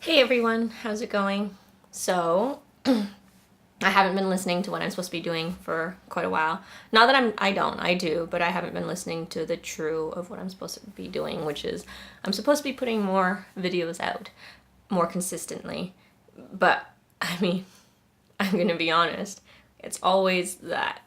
Hey everyone, how's it going? So, I haven't been listening to what I'm supposed to be doing for quite a while. Not that I do, but I haven't been listening to the true of what I'm supposed to be doing, which is I'm supposed to be putting more videos out more consistently. But, I mean, I'm gonna be honest, it's always that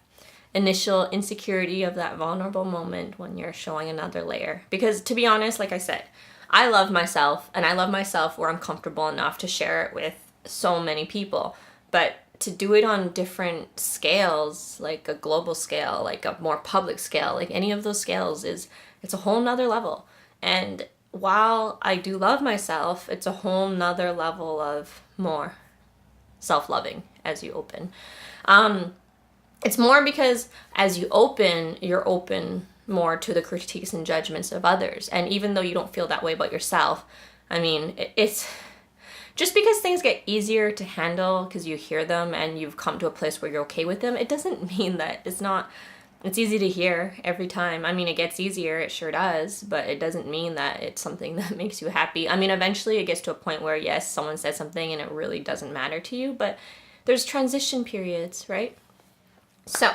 initial insecurity of that vulnerable moment when you're showing another layer. Because to be honest, like I said, I love myself and I love myself where I'm comfortable enough to share it with so many people. But to do it on different scales, like a global scale, like a more public scale, like any of those scales it's a whole nother level. And while I do love myself, it's a whole nother level of more self-loving as you open. It's more because as you open, you're open more to the critiques and judgments of others. And even though you don't feel that way about yourself, I mean, it's just because things get easier to handle because you hear them and you've come to a place where you're okay with them, it doesn't mean that it's easy to hear every time. I mean, it gets easier, it sure does, but it doesn't mean that it's something that makes you happy. I mean, eventually it gets to a point where, yes, someone says something and it really doesn't matter to you, but there's transition periods, right? So,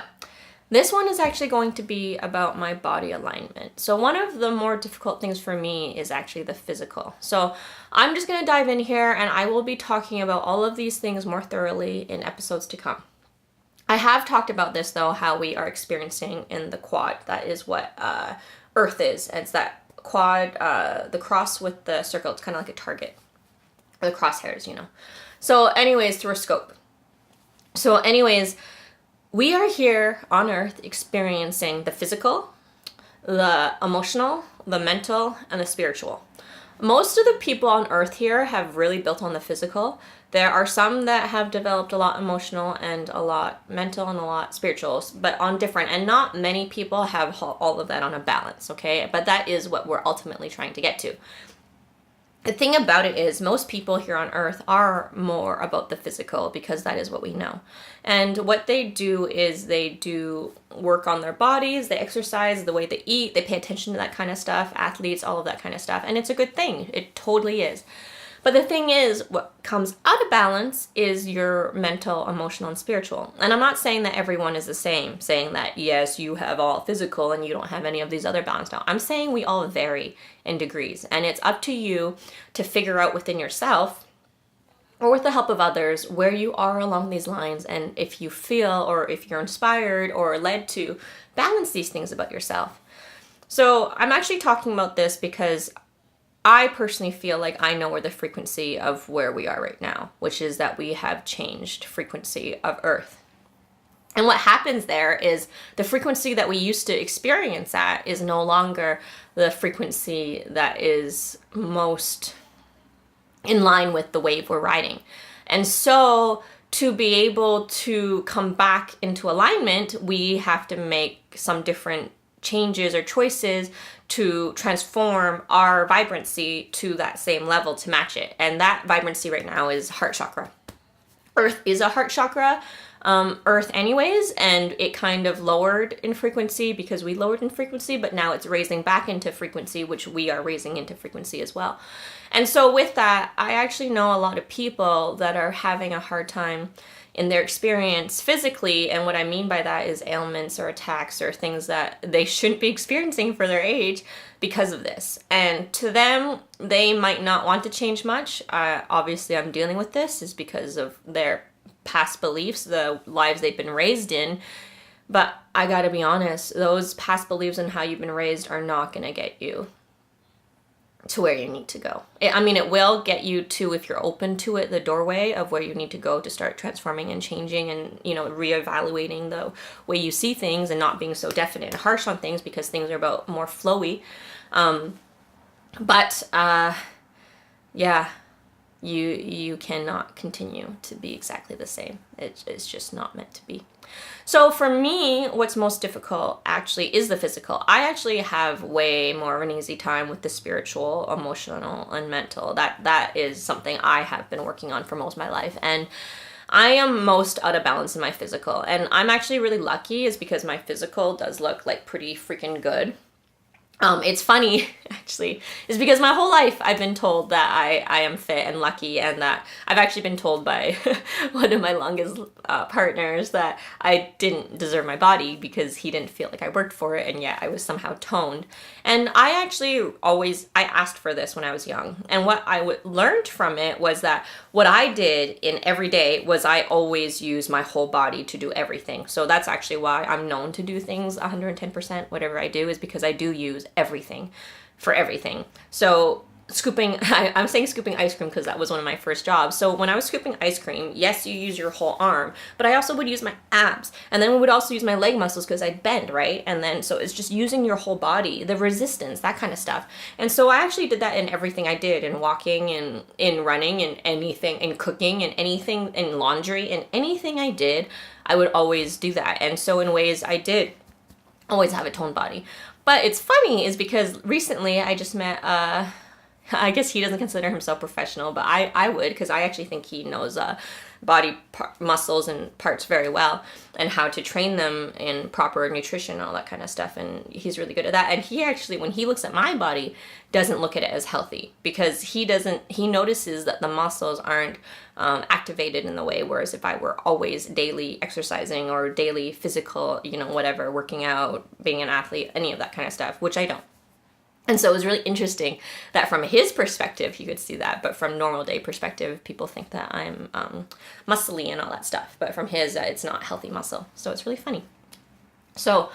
this one is actually going to be about my body alignment. So, one of the more difficult things for me is actually the physical. So, I'm just going to dive in here and I will be talking about all of these things more thoroughly in episodes to come. I have talked about this though, how we are experiencing in the quad. That is what Earth is. It's that quad, the cross with the circle. It's kind of like a target, or the crosshairs, you know. So, anyways, through a scope. So, anyways, we are here on Earth experiencing the physical, the emotional, the mental, and the spiritual. Most of the people on Earth here have really built on the physical. There are some that have developed a lot emotional and a lot mental and a lot spiritual, but on different, and not many people have all of that on a balance, okay? But that is what we're ultimately trying to get to. The thing about it is most people here on Earth are more about the physical because that is what we know. And what they do is they do work on their bodies, they exercise, the way they eat, they pay attention to that kind of stuff, athletes, all of that kind of stuff. And it's a good thing. It totally is. But the thing is, what comes out of balance is your mental, emotional, and spiritual. And I'm not saying that everyone is the same, saying that, yes, you have all physical and you don't have any of these other balanced out. I'm saying we all vary in degrees. And it's up to you to figure out within yourself or with the help of others where you are along these lines and if you feel or if you're inspired or led to balance these things about yourself. So I'm actually talking about this because I personally feel like I know where the frequency of where we are right now, which is that we have changed frequency of Earth. And what happens there is the frequency that we used to experience at is no longer the frequency that is most in line with the wave we're riding. And so to be able to come back into alignment, we have to make some different changes or choices to transform our vibrancy to that same level to match it. And that vibrancy right now is heart chakra. Earth is a heart chakra, Earth anyways, and it kind of lowered in frequency because we lowered in frequency, but now it's raising back into frequency, which we are raising into frequency as well. And so with that, I actually know a lot of people that are having a hard time in their experience physically, and what I mean by that is ailments or attacks or things that they shouldn't be experiencing for their age because of this. And to them, they might not want to change much. Obviously, I'm dealing with this is because of their past beliefs, the lives they've been raised in. But I gotta be honest, those past beliefs and how you've been raised are not gonna get you to where you need to go. I mean, it will get you to, if you're open to it, the doorway of where you need to go to start transforming and changing and, you know, reevaluating the way you see things and not being so definite and harsh on things because things are about more flowy. Yeah, you cannot continue to be exactly the same. It's just not meant to be. So for me, what's most difficult actually is the physical. I actually have way more of an easy time with the spiritual, emotional, and mental. That is something I have been working on for most of my life. And I am most out of balance in my physical. And I'm actually really lucky is because my physical does look like pretty freaking good. It's funny, actually, is because my whole life I've been told that I am fit and lucky, and that I've actually been told by one of my longest partners that I didn't deserve my body because he didn't feel like I worked for it, and yet I was somehow toned. And I actually I asked for this when I was young, and what I learned from it was that what I did in every day was I always used my whole body to do everything. So that's actually why I'm known to do things 110%, whatever I do, is because I do use everything for everything. So I'm saying scooping ice cream because that was one of my first jobs. So when I was scooping ice cream, yes, you use your whole arm, but I also would use my abs, and then we would also use my leg muscles because I'd bend, right? And then so it's just using your whole body, the resistance, that kind of stuff. And so I actually did that in everything I did, in walking and in running and anything, in cooking and anything, in laundry and anything I did, I would always do that. And so in ways I did always have a toned body. But it's funny is because recently I just met I guess he doesn't consider himself professional, but I would, because I actually think he knows muscles and parts very well, and how to train them in proper nutrition and all that kind of stuff, and he's really good at that. And he actually, when he looks at my body, doesn't look at it as healthy, because he notices that the muscles aren't activated in the way, whereas if I were always daily exercising or daily physical, whatever, working out, being an athlete, any of that kind of stuff, which I don't. And so it was really interesting that from his perspective, you could see that. But from normal day perspective, people think that I'm muscly and all that stuff. But from his, it's not healthy muscle. So it's really funny. So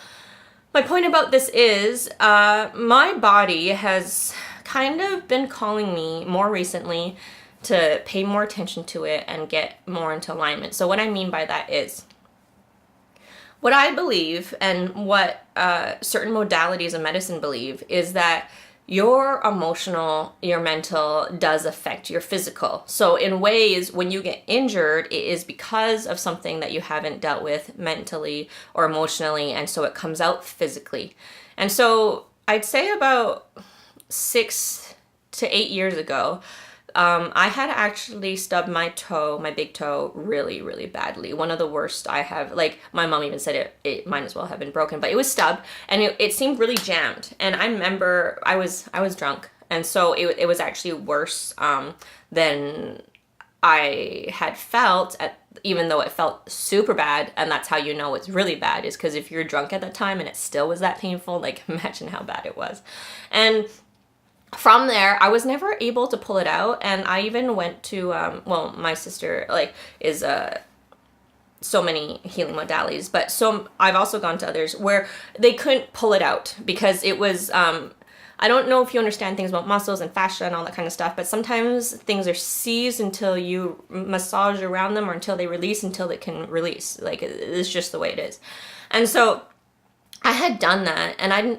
my point about this is my body has kind of been calling me more recently to pay more attention to it and get more into alignment. So what I mean by that is, what I believe, and what certain modalities of medicine believe, is that your emotional, your mental does affect your physical. So in ways, when you get injured, it is because of something that you haven't dealt with mentally or emotionally, and so it comes out physically. And so I'd say about 6 to 8 years ago, I had actually stubbed my toe, my big toe, really, really badly. One of the worst I have. Like, my mom even said it might as well have been broken, but it was stubbed, and it seemed really jammed. And I remember I was drunk, and so it was actually worse than I had felt, even though it felt super bad. And that's how you know it's really bad, is because if you're drunk at that time and it still was that painful, like, imagine how bad it was. And from there, I was never able to pull it out, and I even went to, my sister, is so many healing modalities, but so I've also gone to others where they couldn't pull it out because it was, I don't know if you understand things about muscles and fascia and all that kind of stuff, but sometimes things are seized until you massage around them, or until they release, until they can release. Like, it's just the way it is. And so I had done that, and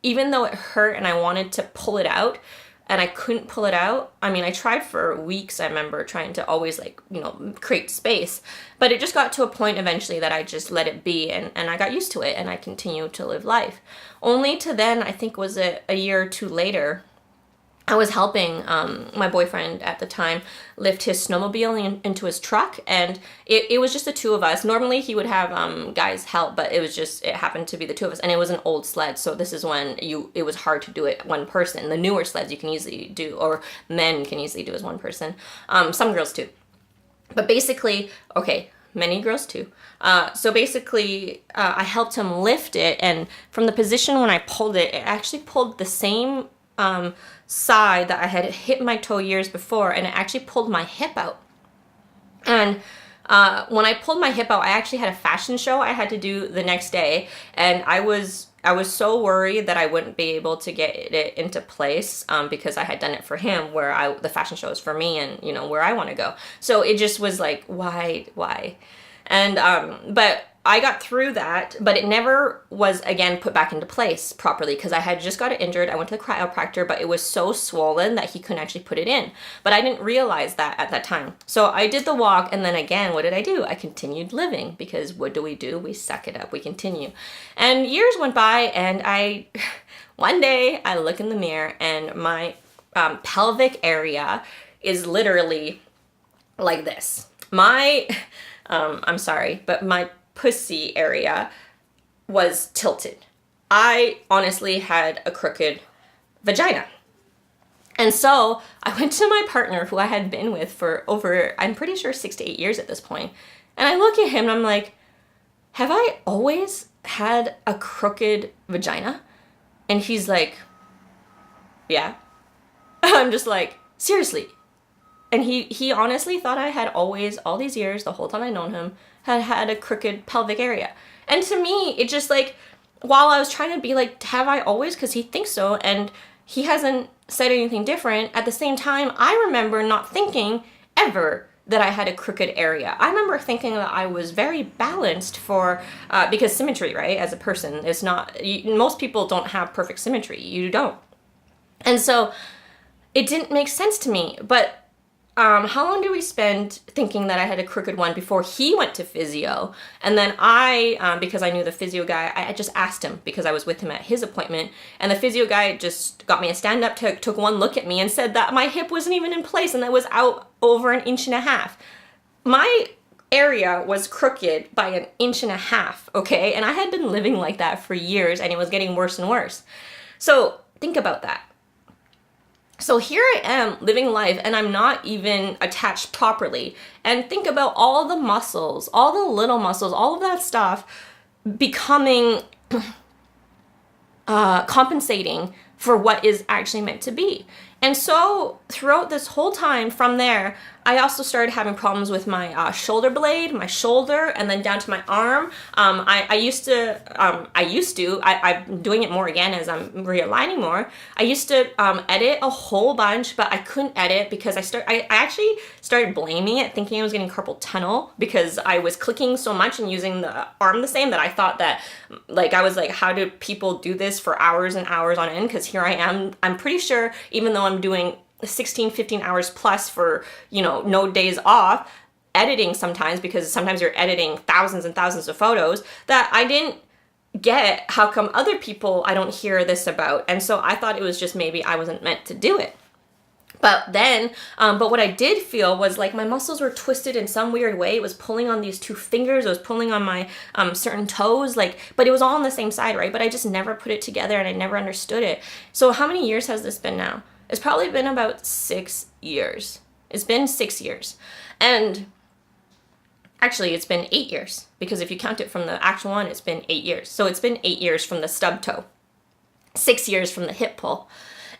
even though it hurt and I wanted to pull it out, and I couldn't pull it out. I mean, I tried for weeks, I remember, trying to always, create space. But it just got to a point eventually that I just let it be, and I got used to it, and I continued to live life. Only to then, I think was a year or two later, I was helping my boyfriend at the time lift his snowmobile into his truck, and it was just the two of us. Normally he would have guys help, but it happened to be the two of us, and it was an old sled, so this is when it was hard to do it one person. The newer sleds you can easily do, or men can easily do as one person. Some girls too. But basically, okay, many girls too. So basically, I helped him lift it, and from the position when I pulled it, it actually pulled the same side that I had hit my toe years before, and it actually pulled my hip out. And when I pulled my hip out, I actually had a fashion show I had to do the next day, and I was so worried that I wouldn't be able to get it into place because I had done it for him, where the fashion show is for me, and where I want to go. So it just was like, why? And but I got through that, but it never was again put back into place properly, because I had just got it injured. I went to the chiropractor, but it was so swollen that he couldn't actually put it in. But I didn't realize that at that time. So I did the walk, and then again, what did I do? I continued living, because what do? We suck it up. We continue. And years went by, and one day I look in the mirror, and my pelvic area is literally like this. I'm sorry, but my pussy area was tilted. I honestly had a crooked vagina. And so I went to my partner, who I had been with for over, I'm pretty sure 6 to 8 years at this point. And I look at him and I'm like, have I always had a crooked vagina? And he's like, yeah. I'm just like, seriously. And he honestly thought I had always, all these years, the whole time I known him, had a crooked pelvic area. And to me, it just like, while I was trying to be like, have I always? Because he thinks so, and he hasn't said anything different. At the same time, I remember not thinking ever that I had a crooked area. I remember thinking that I was very balanced for, because symmetry, right, as a person, is not, most people don't have perfect symmetry. You don't. And so it didn't make sense to me. But how long did we spend thinking that I had a crooked one before he went to physio? And then I, because I knew the physio guy, I just asked him because I was with him at his appointment. And the physio guy just got me a stand-up, took one look at me and said that my hip wasn't even in place and that was out over 1.5 inches. My area was crooked by 1.5 inches, okay? And I had been living like that for years, and it was getting worse and worse. So think about that. So here I am living life, and I'm not even attached properly. And think about all the muscles, all the little muscles, all of that stuff becoming compensating for what is actually meant to be. And so throughout this whole time from there, I also started having problems with my shoulder blade, my shoulder, and then down to my arm. I'm doing it more again as I'm realigning more. I used to edit a whole bunch, but I couldn't edit because I actually started blaming it, thinking I was getting carpal tunnel because I was clicking so much and using the arm the same that I thought that, like, I was like, how do people do this for hours and hours on end? Because here I am, I'm pretty sure, even though I'm doing 16, 15 hours plus for, no days off, editing sometimes, because sometimes you're editing thousands and thousands of photos, that I didn't get how come other people I don't hear this about. And so I thought it was just maybe I wasn't meant to do it. But then, but what I did feel was like my muscles were twisted in some weird way. It was pulling on these 2 fingers. It was pulling on my certain toes, but it was all on the same side, right? But I just never put it together and I never understood it. So how many years has this been now? It's probably been about 6 years. It's been 6 years. And actually, it's been 8 years, because if you count it from the actual one, it's been 8 years. So it's been 8 years from the stub toe, 6 years from the hip pull.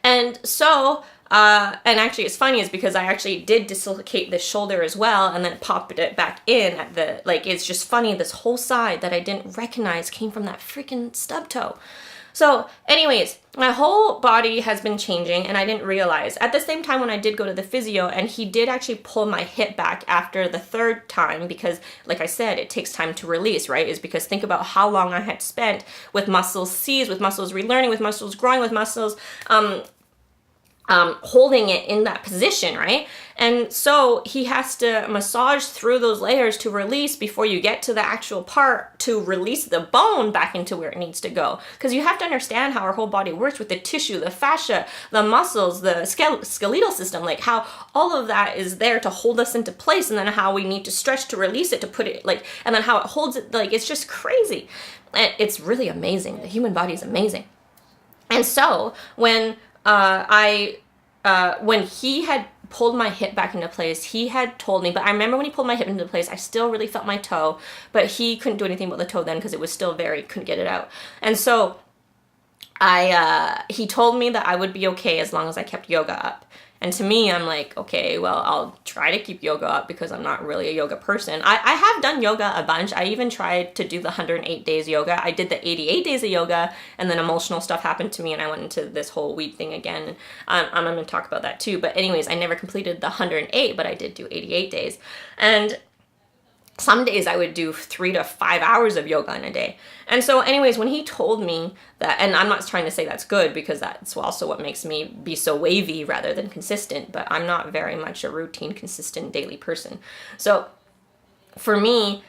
And so, and actually it's funny is because I actually did dislocate the shoulder as well and then popped it back in at the, it's just funny, this whole side that I didn't recognize came from that freaking stub toe. So anyways, my whole body has been changing and I didn't realize. At the same time when I did go to the physio, and he did actually pull my hip back after the 3rd time because, like I said, it takes time to release, right? Is because think about how long I had spent with muscles seized, with muscles relearning, with muscles growing, with muscles holding it in that position, right? And so he has to massage through those layers to release before you get to the actual part to release the bone back into where it needs to go. Because you have to understand how our whole body works with the tissue, the fascia, the muscles, the skeletal system, like how all of that is there to hold us into place, and then how we need to stretch to release it to put it and then how it holds it, it's just crazy. And it's really amazing. The human body is amazing. And so when when he had pulled my hip back into place, he had told me, but I remember when he pulled my hip into place, I still really felt my toe, but he couldn't do anything about the toe then because it was still couldn't get it out. And so he told me that I would be okay as long as I kept yoga up. And to me, I'm like, okay, well, I'll try to keep yoga up because I'm not really a yoga person. I have done yoga a bunch. I even tried to do the 108 days yoga. I did the 88 days of yoga, and then emotional stuff happened to me, and I went into this whole weed thing again. I'm going to talk about that too. But anyways, I never completed the 108, but I did do 88 days. And some days I would do 3 to 5 hours of yoga in a day. And so anyways, when he told me that, and I'm not trying to say that's good because that's also what makes me be so wavy rather than consistent, but I'm not very much a routine, consistent daily person. So for me,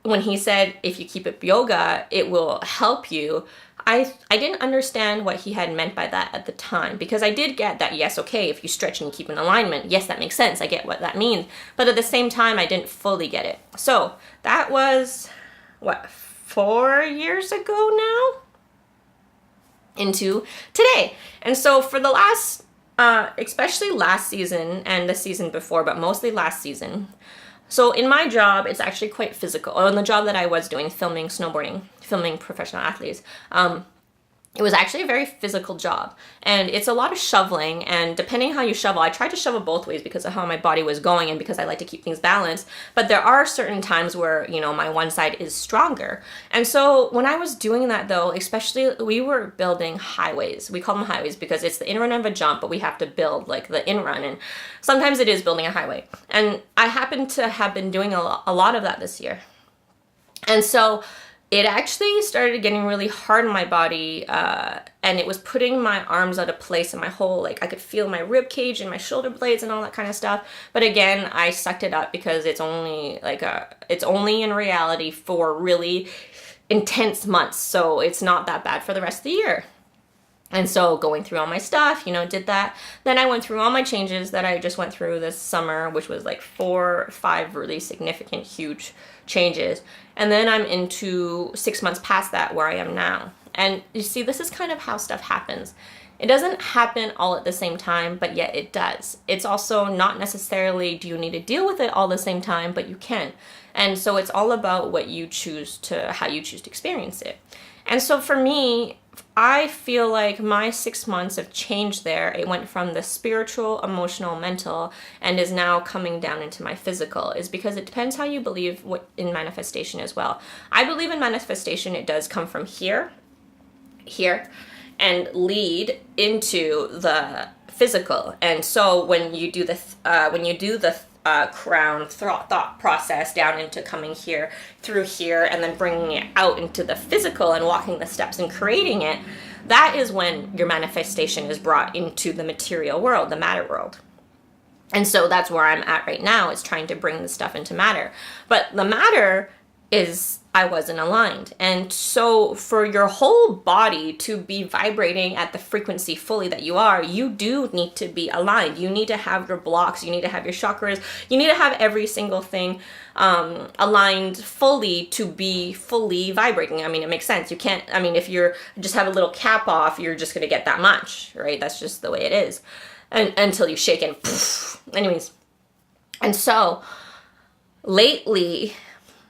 when he said, if you keep up yoga, it will help you, I didn't understand what he had meant by that at the time, because I did get that, yes, okay, if you stretch and you keep in alignment, yes, that makes sense. I get what that means. But at the same time, I didn't fully get it. So that was, 4 years ago now? into today. And so for the last, especially last season and the season before, but mostly last season. So in my job, it's actually quite physical. Or in the job that I was doing, filming snowboarding, filming professional athletes, it was actually a very physical job, and it's a lot of shoveling, and depending how you shovel, I tried to shovel both ways because of how my body was going and because I like to keep things balanced, but there are certain times where, you know, my one side is stronger. And so when I was doing that though, especially we were building highways. We call them highways because it's the in run of a jump, but we have to build like the in run, and sometimes it is building a highway. And I happen to have been doing a lot of that this year. And so it actually started getting really hard on my body, and it was putting my arms out of place and my whole, like, I could feel my rib cage and my shoulder blades and all that kind of stuff. But again, I sucked it up because it's only it's only in reality for really intense months, so it's not that bad for the rest of the year. And so going through all my stuff, you know, did that. Then I went through all my changes that I just went through this summer, which was like 4 or 5 really significant, huge changes. And then I'm into 6 months past that where I am now. And you see, this is kind of how stuff happens. It doesn't happen all at the same time, but yet it does. It's also not necessarily do you need to deal with it all at the same time, but you can. And so it's all about what you choose to, how you choose to experience it. And so for me, I feel like my 6 months of change there, it went from the spiritual, emotional, mental, and is now coming down into my physical, is because it depends how you believe what in manifestation as well. I believe in manifestation, it does come from here, and lead into the physical. And so when you do the crown thought process down into coming here through here and then bringing it out into the physical and walking the steps and creating it, that is when your manifestation is brought into the material world, the matter world. And so that's where I'm at right now, is trying to bring the stuff into matter. But the matter is I wasn't aligned. And so for your whole body to be vibrating at the frequency fully that you are, you do need to be aligned. You need to have your blocks, you need to have your chakras, you need to have every single thing aligned fully to be fully vibrating. I mean, it makes sense. You can't, I mean, if you're just have a little cap off, you're just going to get that much, right? That's just the way it is. And until you shake and poof. Anyways. And so lately,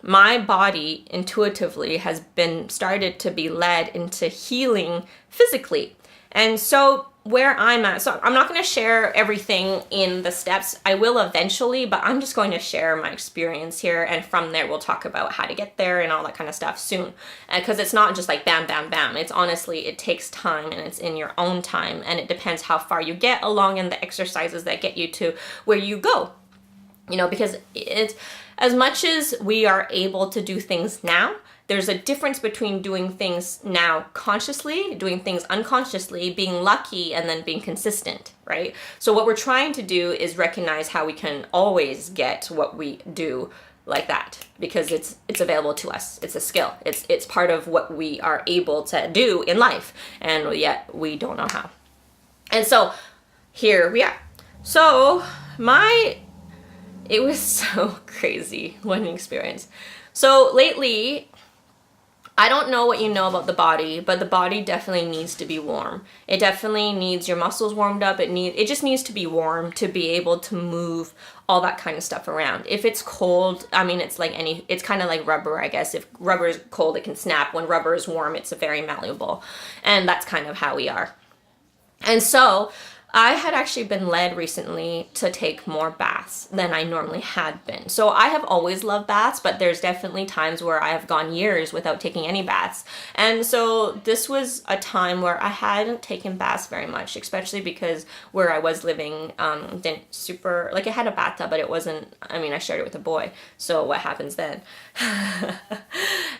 my body intuitively has been started to be led into healing physically. And so where I'm at, so I'm not going to share everything in the steps. I will eventually, but I'm just going to share my experience here. And from there, we'll talk about how to get there and all that kind of stuff soon. Because it's not just like bam, bam, bam. It's honestly, it takes time and it's in your own time. And it depends how far you get along in the exercises that get you to where you go. You know, because it's, as much as we are able to do things now, there's a difference between doing things now consciously, doing things unconsciously, being lucky, and then being consistent, right? So what we're trying to do is recognize how we can always get what we do like that, because it's available to us. It's a skill. It's part of what we are able to do in life, and yet we don't know how. And so here we are. So it was so crazy, one experience. So lately, I don't know what you know about the body, but the body definitely needs to be warm. It definitely needs your muscles warmed up. It just needs to be warm to be able to move all that kind of stuff around. If it's cold, I mean, it's kind of like rubber, I guess. If rubber is cold, it can snap. When rubber is warm, it's very malleable. And that's kind of how we are. And so I had actually been led recently to take more baths than I normally had been. So I have always loved baths, but there's definitely times where I have gone years without taking any baths. And so this was a time where I hadn't taken baths very much, especially because where I was living didn't super, like, it had a bathtub, but it wasn't, I mean, I shared it with a boy. So what happens then?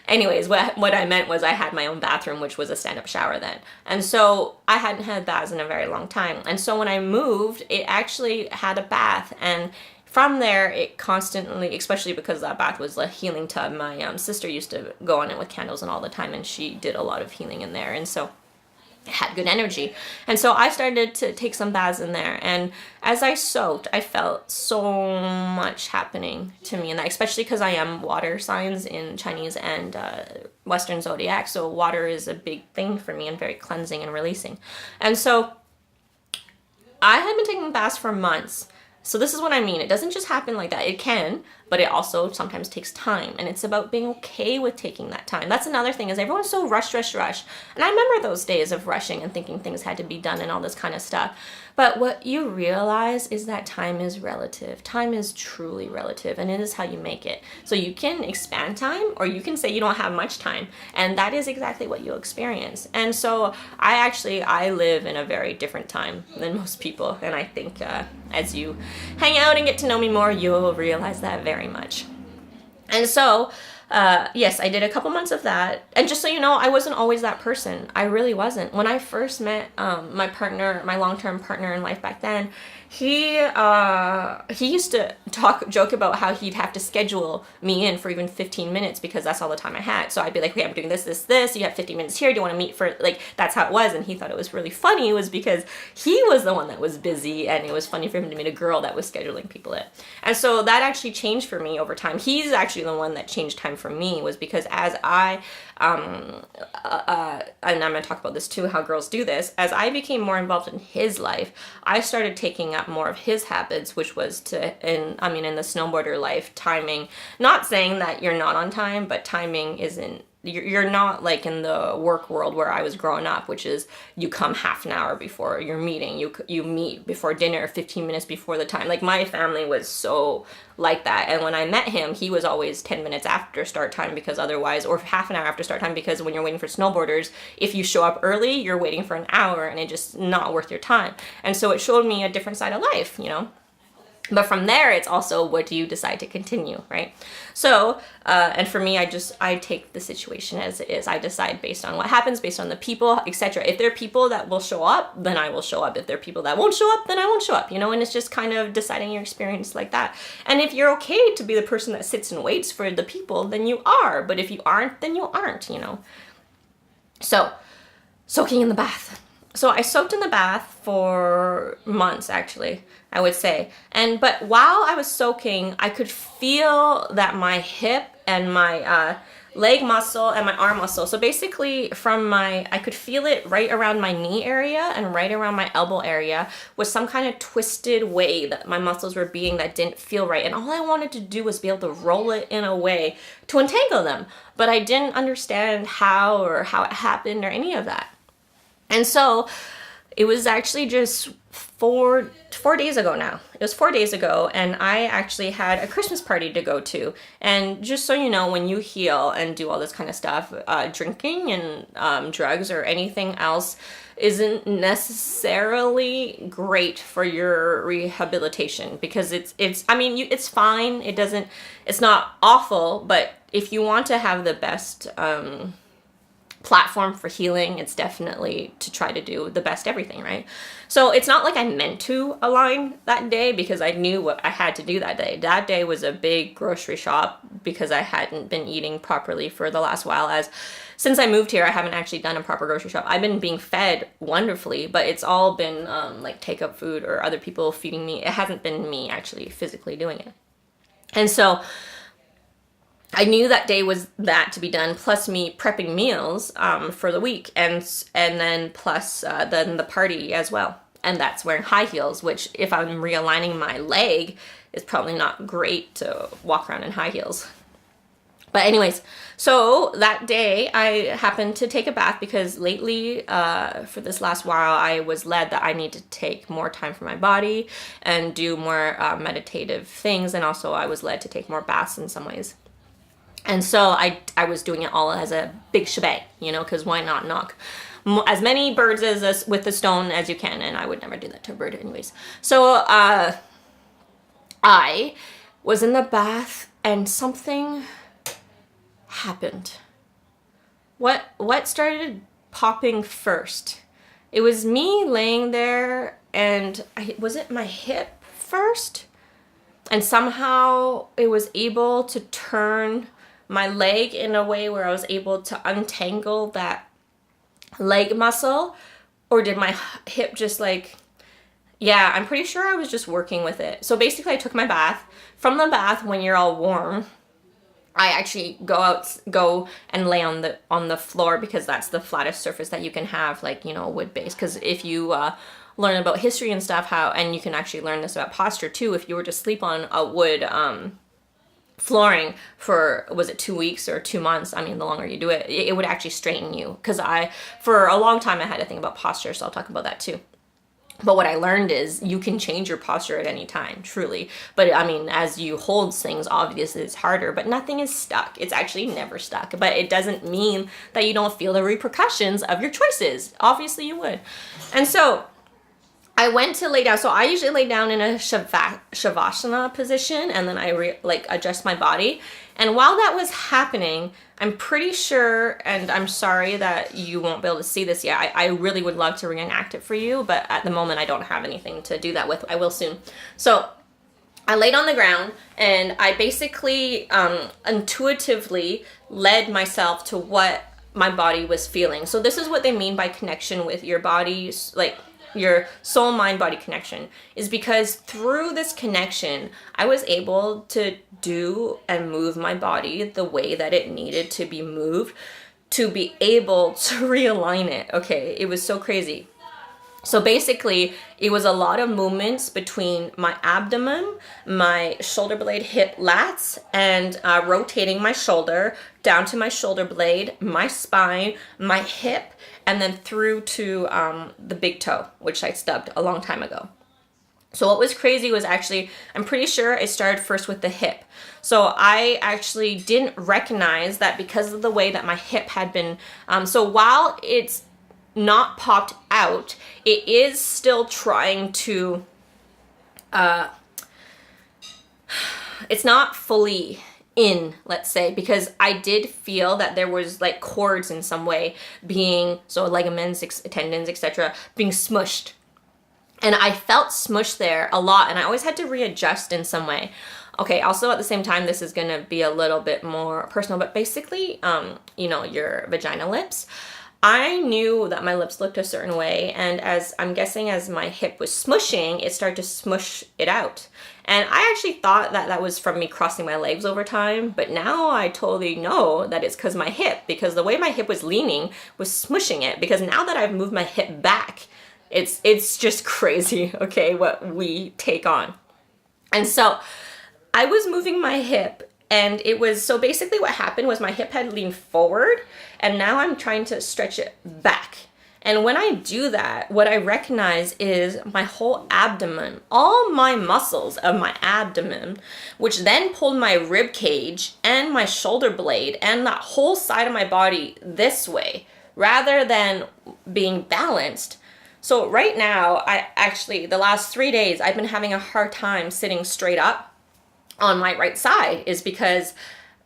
Anyways, what I meant was I had my own bathroom, which was a stand-up shower then. And so I hadn't had baths in a very long time. And so when I moved, it actually had a bath. And from there, it constantly, especially because that bath was a healing tub, my sister used to go on it with candles and all the time, and she did a lot of healing in there. And so it had good energy. And so I started to take some baths in there. And as I soaked, I felt so much happening to me. And especially because I am water signs in Chinese and Western zodiac. So water is a big thing for me and very cleansing and releasing. And so I had been taking baths for months. So this is what I mean. It doesn't just happen like that. It can, but it also sometimes takes time. And it's about being okay with taking that time. That's another thing, is everyone's so rush. And I remember those days of rushing and thinking things had to be done and all this kind of stuff. But what you realize is that time is relative. Time is truly relative, and it is how you make it. So you can expand time, or you can say you don't have much time, and that is exactly what you'll experience. And so I live in a very different time than most people, and I think as you hang out and get to know me more, you'll realize that very much. And so yes, I did a couple months of that. And just so you know, I wasn't always that person. I really wasn't. When I first met my partner, my long-term partner in life back then, he used to joke about how he'd have to schedule me in for even 15 minutes because that's all the time I had. So I'd be like, okay, I'm doing this. You have 15 minutes here. Do you want to meet for, like, that's how it was. And he thought it was really funny. It was because he was the one that was busy, and it was funny for him to meet a girl that was scheduling people in. And so that actually changed for me over time. He's actually the one that changed time for me, was because as I and I'm going to talk about this too, how girls do this. As I became more involved in his life, I started taking up more of his habits, which was in the snowboarder life, timing. Not saying that you're not on time, but timing isn't. You're not like in the work world where I was growing up, which is you come half an hour before your meeting, you meet before dinner 15 minutes before the time. Like, my family was so like that. And when I met him, he was always 10 minutes after start time, because otherwise, or half an hour after start time, because when you're waiting for snowboarders, if you show up early, you're waiting for an hour, and it's just not worth your time. And so it showed me a different side of life, you know. But from there, it's also, what do you decide to continue, right? So, and for me, I take the situation as it is. I decide based on what happens, based on the people, etc. If there are people that will show up, then I will show up. If there are people that won't show up, then I won't show up, you know? And it's just kind of deciding your experience like that. And if you're okay to be the person that sits and waits for the people, then you are. But if you aren't, then you aren't, you know? So, soaking in the bath. So I soaked in the bath for months, actually, I would say. But while I was soaking, I could feel that my hip and my leg muscle and my arm muscle, so basically I could feel it right around my knee area and right around my elbow area, was some kind of twisted way that my muscles were being that didn't feel right. And all I wanted to do was be able to roll it in a way to untangle them. But I didn't understand how it happened or any of that. And so it was actually just four days ago now. It was 4 days ago, and I actually had a Christmas party to go to. And just so you know, when you heal and do all this kind of stuff, drinking and drugs or anything else isn't necessarily great for your rehabilitation, because it's fine. It's not awful, but if you want to have the best platform for healing, it's definitely to try to do the best everything, right? So it's not like I meant to align that day, because I knew what I had to do that day. That day was a big grocery shop, because I hadn't been eating properly for the last while. Since I moved here, I haven't actually done a proper grocery shop. I've been being fed wonderfully, but it's all been like take-up food or other people feeding me. It hasn't been me actually physically doing it. And so I knew that day was that to be done, plus me prepping meals for the week, and then plus then the party as well. And that's wearing high heels, which, if I'm realigning my leg, is probably not great to walk around in high heels. But anyways, so that day I happened to take a bath, because lately, for this last while, I was led that I need to take more time for my body and do more meditative things. And also I was led to take more baths in some ways. And so I was doing it all as a big shebang, you know, because why not knock as many birds with a stone as you can? And I would never do that to a bird anyways. So I was in the bath, and something happened. What started popping first? It was me laying there, and was it my hip first? And somehow it was able to turn my leg in a way where I was able to untangle that leg muscle, or did my hip just like, yeah, I'm pretty sure I was just working with it. So basically I took my bath. From the bath, when you're all warm, I actually go and lay on the floor, because that's the flattest surface that you can have, like, you know, wood base. Because if you learn about history and stuff, and you can actually learn this about posture too, if you were to sleep on a wood flooring for, was it 2 weeks or 2 months? I mean, the longer you do it, it would actually straighten you. Because for a long time, I had to think about posture, so I'll talk about that too. But what I learned is you can change your posture at any time, truly. But I mean, as you hold things, obviously it's harder, but nothing is stuck. It's actually never stuck. But it doesn't mean that you don't feel the repercussions of your choices. Obviously you would. And so I went to lay down. So I usually lay down in a shavasana position, and then I adjust my body. And while that was happening, I'm pretty sure, and I'm sorry that you won't be able to see this yet. I really would love to reenact it for you, but at the moment I don't have anything to do that with. I will soon. So I laid on the ground, and I basically intuitively led myself to what my body was feeling. So this is what they mean by connection with your body, like your soul, mind, body connection, is because through this connection, I was able to do and move my body the way that it needed to be moved to be able to realign it. Okay, it was so crazy. So basically, it was a lot of movements between my abdomen, my shoulder blade, hip, lats, and rotating my shoulder down to my shoulder blade, my spine, my hip, and then through to the big toe, which I stubbed a long time ago. So what was crazy was actually, I'm pretty sure I started first with the hip. So I actually didn't recognize that because of the way that my hip had been, so while it's not popped out, it is still trying to, it's not fully in, let's say, because I did feel that there was like cords in some way being, so ligaments, tendons, etc., being smushed. And I felt smushed there a lot, and I always had to readjust in some way. Okay, also at the same time, this is gonna be a little bit more personal, but basically, you know, your vagina lips. I knew that my lips looked a certain way, and as I'm guessing as my hip was smushing, it started to smush it out. And I actually thought that that was from me crossing my legs over time, but now I totally know that it's because my hip, because the way my hip was leaning was smushing it, because now that I've moved my hip back, it's just crazy, okay, what we take on. And so I was moving my hip, and it was, so basically what happened was my hip had leaned forward, and now I'm trying to stretch it back. And when I do that, what I recognize is my whole abdomen, all my muscles of my abdomen, which then pulled my rib cage and my shoulder blade and that whole side of my body this way, rather than being balanced. So right now, the last 3 days, I've been having a hard time sitting straight up on my right side, is because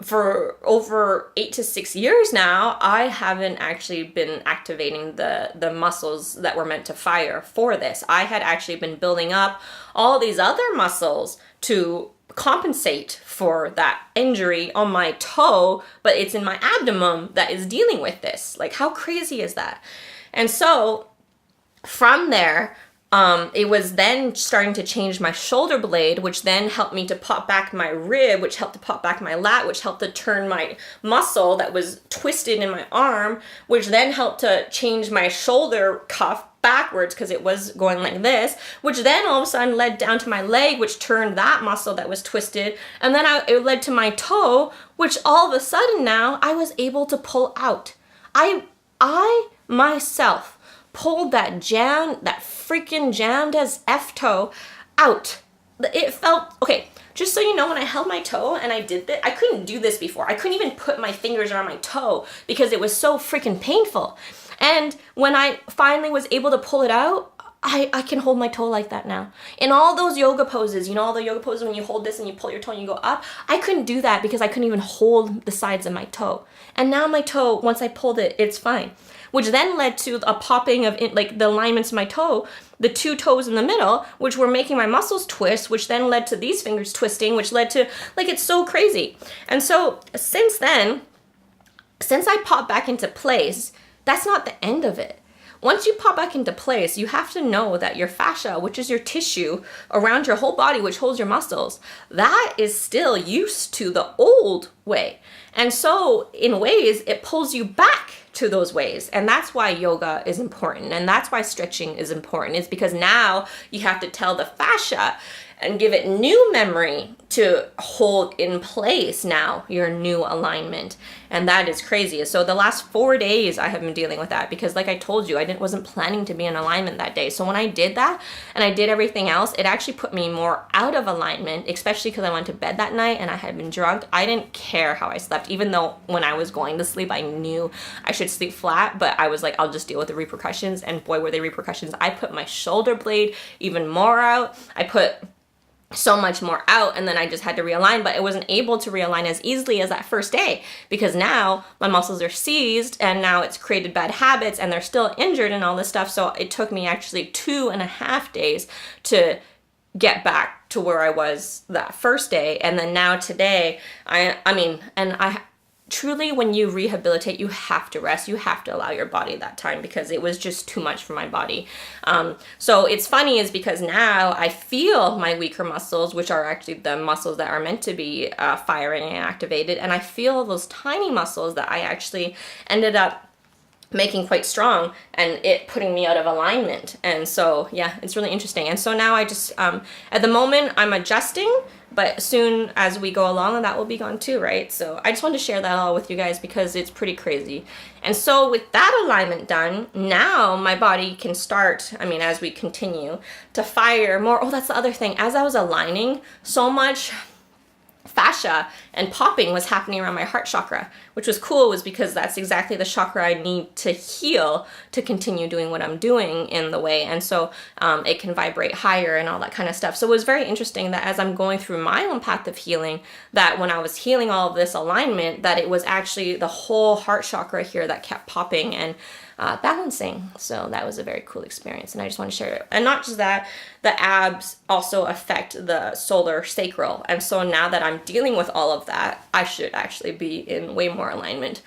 for over 8 to 6 years now, I haven't actually been activating the muscles that were meant to fire for this. I had actually been building up all these other muscles to compensate for that injury on my toe, but it's in my abdomen that is dealing with this. Like, how crazy is that? And so from there, it was then starting to change my shoulder blade, which then helped me to pop back my rib, which helped to pop back my lat, which helped to turn my muscle that was twisted in my arm, which then helped to change my shoulder cuff backwards because it was going like this, which then all of a sudden led down to my leg, which turned that muscle that was twisted. And then it led to my toe, which all of a sudden now I was able to pull out. I myself pulled that freaking jammed as F toe out. It felt, okay, just so you know, when I held my toe and I did that, I couldn't do this before. I couldn't even put my fingers around my toe because it was so freaking painful. And when I finally was able to pull it out, I can hold my toe like that now. In all those yoga poses, you know, all the yoga poses when you hold this and you pull your toe and you go up, I couldn't do that because I couldn't even hold the sides of my toe. And now my toe, once I pulled it, it's fine. Which then led to a popping of like the alignments of my toe, the two toes in the middle, which were making my muscles twist, which then led to these fingers twisting, which led to, like, it's so crazy. And so since then, since I popped back into place, that's not the end of it. Once you pop back into place, you have to know that your fascia, which is your tissue around your whole body, which holds your muscles, that is still used to the old way. And so in ways, it pulls you back to those ways. And that's why yoga is important. And that's why stretching is important. It's because now you have to tell the fascia and give it new memory to hold in place now your new alignment. And that is crazy. So the last 4 days I have been dealing with that because like I told you, I wasn't planning to be in alignment that day. So when I did that and I did everything else, it actually put me more out of alignment, especially because I went to bed that night and I had been drunk. I didn't care how I slept, even though when I was going to sleep, I knew I should sleep flat, but I was like, I'll just deal with the repercussions. And boy, were they repercussions. I put my shoulder blade even more out. I put so much more out, and then I just had to realign, but I wasn't able to realign as easily as that first day because now my muscles are seized and now it's created bad habits and they're still injured and all this stuff. So it took me actually 2.5 days to get back to where I was that first day. And then now today, I truly, when you rehabilitate, you have to rest. You have to allow your body that time because it was just too much for my body. So it's funny is because now I feel my weaker muscles, which are actually the muscles that are meant to be firing and activated. And I feel those tiny muscles that I actually ended up making quite strong and it putting me out of alignment. And so, yeah, it's really interesting. And so now I just, at the moment I'm adjusting, but soon as we go along, that will be gone too, right? So I just wanted to share that all with you guys because it's pretty crazy. And so with that alignment done, now my body can start, as we continue to fire more. Oh, that's the other thing. As I was aligning, so much fascia and popping was happening around my heart chakra, which was cool, was because that's exactly the chakra I need to heal to continue doing what I'm doing in the way. And so it can vibrate higher and all that kind of stuff. So it was very interesting that as I'm going through my own path of healing, that when I was healing all of this alignment, that it was actually the whole heart chakra here that kept popping and balancing. So that was a very cool experience, and I just want to share it. And not just that, the abs also affect the solar sacral, and so now that I'm dealing with all of that, I should actually be in way more alignment.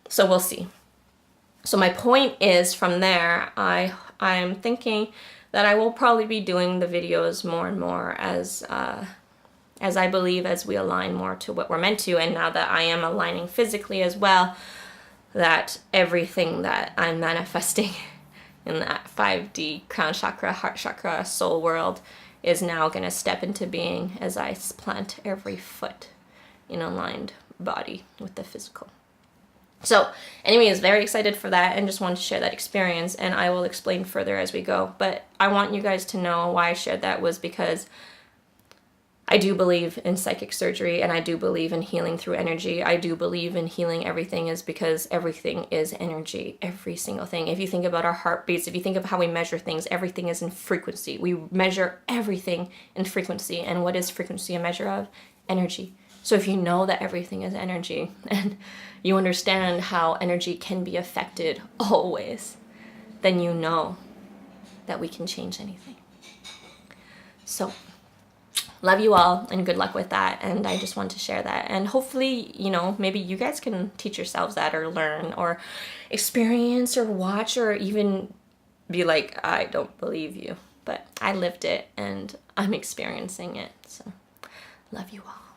So we'll see. So my point is, from there, I'm thinking that I will probably be doing the videos more and more as I believe as we align more to what we're meant to, and now that I am aligning physically as well, that everything that I'm manifesting in that 5D crown chakra, heart chakra, soul world is now going to step into being as I plant every foot in aligned body with the physical. So anyways, very excited for that and just wanted to share that experience, and I will explain further as we go. But I want you guys to know why I shared that was because I do believe in psychic surgery, and I do believe in healing through energy. I do believe in healing everything is because everything is energy, every single thing. If you think about our heartbeats, if you think of how we measure things, everything is in frequency. We measure everything in frequency. And what is frequency a measure of? Energy. So if you know that everything is energy and you understand how energy can be affected always, then you know that we can change anything. So love you all and good luck with that. And I just want to share that. And hopefully, maybe you guys can teach yourselves that or learn or experience or watch or even be like, I don't believe you. But I lived it and I'm experiencing it. So love you all.